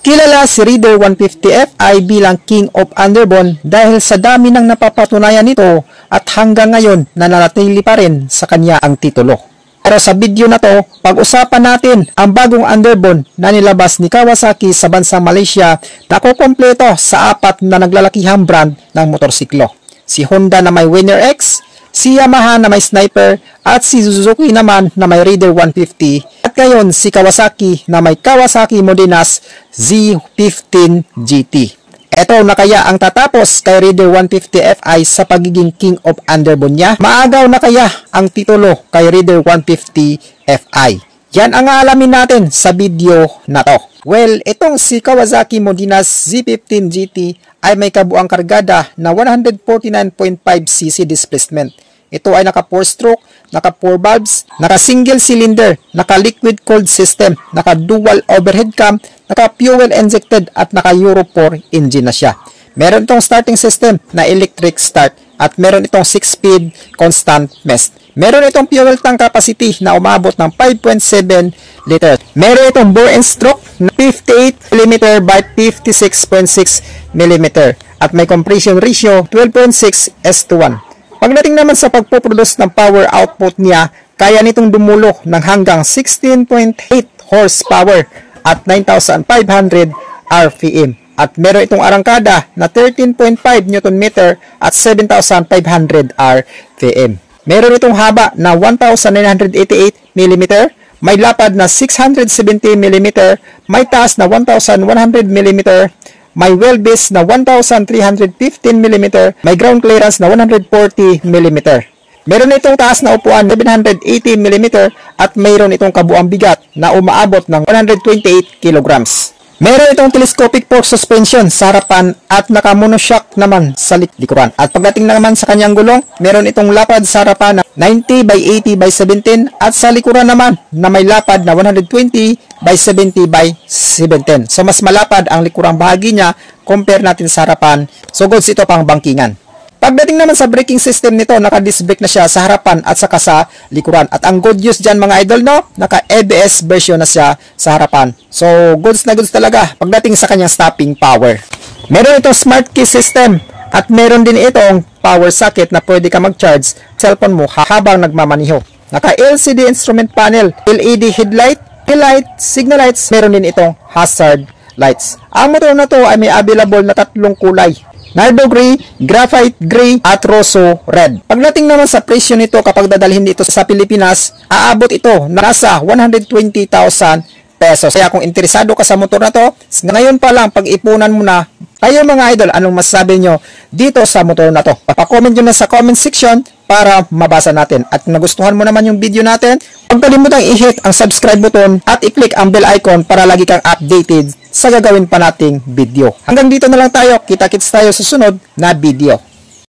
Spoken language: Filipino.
Kilala si Raider 150Fi bilang King of Underbone dahil sa dami ng napapatunayan nito at hanggang ngayon nananatili pa rin sa kanya ang titulo. Pero sa video na to, pag-usapan natin ang bagong underbone na nilabas ni Kawasaki sa bansang Malaysia na kukumpleto sa 4 na naglalakihang brand ng motorsiklo. Si Honda na may Winner X, si Yamaha na may Sniper, at si Suzuki naman na may Raider 150, at ngayon si Kawasaki na may Kawasaki Modenas Z15 GT. Ito na kaya ang tatapos kay Raider 150Fi sa pagiging King of Underbone niya? Maagaw na kaya ang titulo kay Raider 150Fi? Yan ang aalamin natin sa video na to. Well, itong si Kawasaki Modenas Z15 GT ay may kabuang kargada na 149.5cc displacement. Ito ay naka 4-stroke, naka 4 valves, naka single cylinder, naka liquid cooled system, naka dual overhead cam, naka fuel injected at naka Euro 4 engine na siya. Meron itong starting system na electric start at meron itong 6-speed constant mest. Meron itong fuel tank capacity na umabot ng 5.7 liter. Meron itong bore and stroke na 58mm by 56.6 mm at may compression ratio 12.6:1. Pagdating naman sa pagpoproduce ng power output niya, kaya nitong dumulo ng hanggang 16.8 horsepower at 9,500 RPM. At meron itong arangkada na 13.5 Nm at 7,500 RPM. Meron itong haba na 1,988 mm, may lapad na 670 mm, may taas na 1,100 mm, may wheelbase na 1,315 mm, may ground clearance na 140 mm. Meron itong taas na upuan 780 mm at mayroon itong kabuang bigat na umaabot ng 128 kilograms. Meron itong telescopic fork suspension sa harapan at naka-monoshock naman sa likuran. At pagdating naman sa kanyang gulong, meron itong lapad sa harapan na 90 by 80 by 17 at sa likuran naman na may lapad na 120 by 70 by 17. So mas malapad ang likurang bahagi niya compare natin sa harapan. So goods ito pang bangkingan. Pagdating naman sa braking system nito, naka-disc brake na siya sa harapan at saka sa likuran. At ang good news dyan mga idol, no? Naka-ABS version na siya sa harapan. So, goods na goods talaga pagdating sa kanyang stopping power. Meron itong smart key system at meron din itong power socket na pwede ka mag-charge cellphone mo habang nagmamaniho. Naka-LCD instrument panel, LED headlight, taillight, signal lights, meron din itong hazard lights. Ang motor na to ay may available na 3 kulay. Nardo Gray, Graphite Gray, at Rosso Red. Pagdating naman sa presyo nito kapag dadalhin dito sa Pilipinas, aabot ito na nasa 120,000 pesos. Kaya kung interesado ka sa motor na to, ngayon pa lang pag-ipunan mo na. Kayo mga idol, anong masasabi nyo dito sa motor na to? Pa-comment nyo na sa comment section para mabasa natin. At kung nagustuhan mo naman yung video natin, huwag kalimutang i-hit ang subscribe button at i-click ang bell icon para lagi kang updated sa gagawin pa nating video. Hanggang dito na lang tayo. Kita-kits tayo sa sunod na video.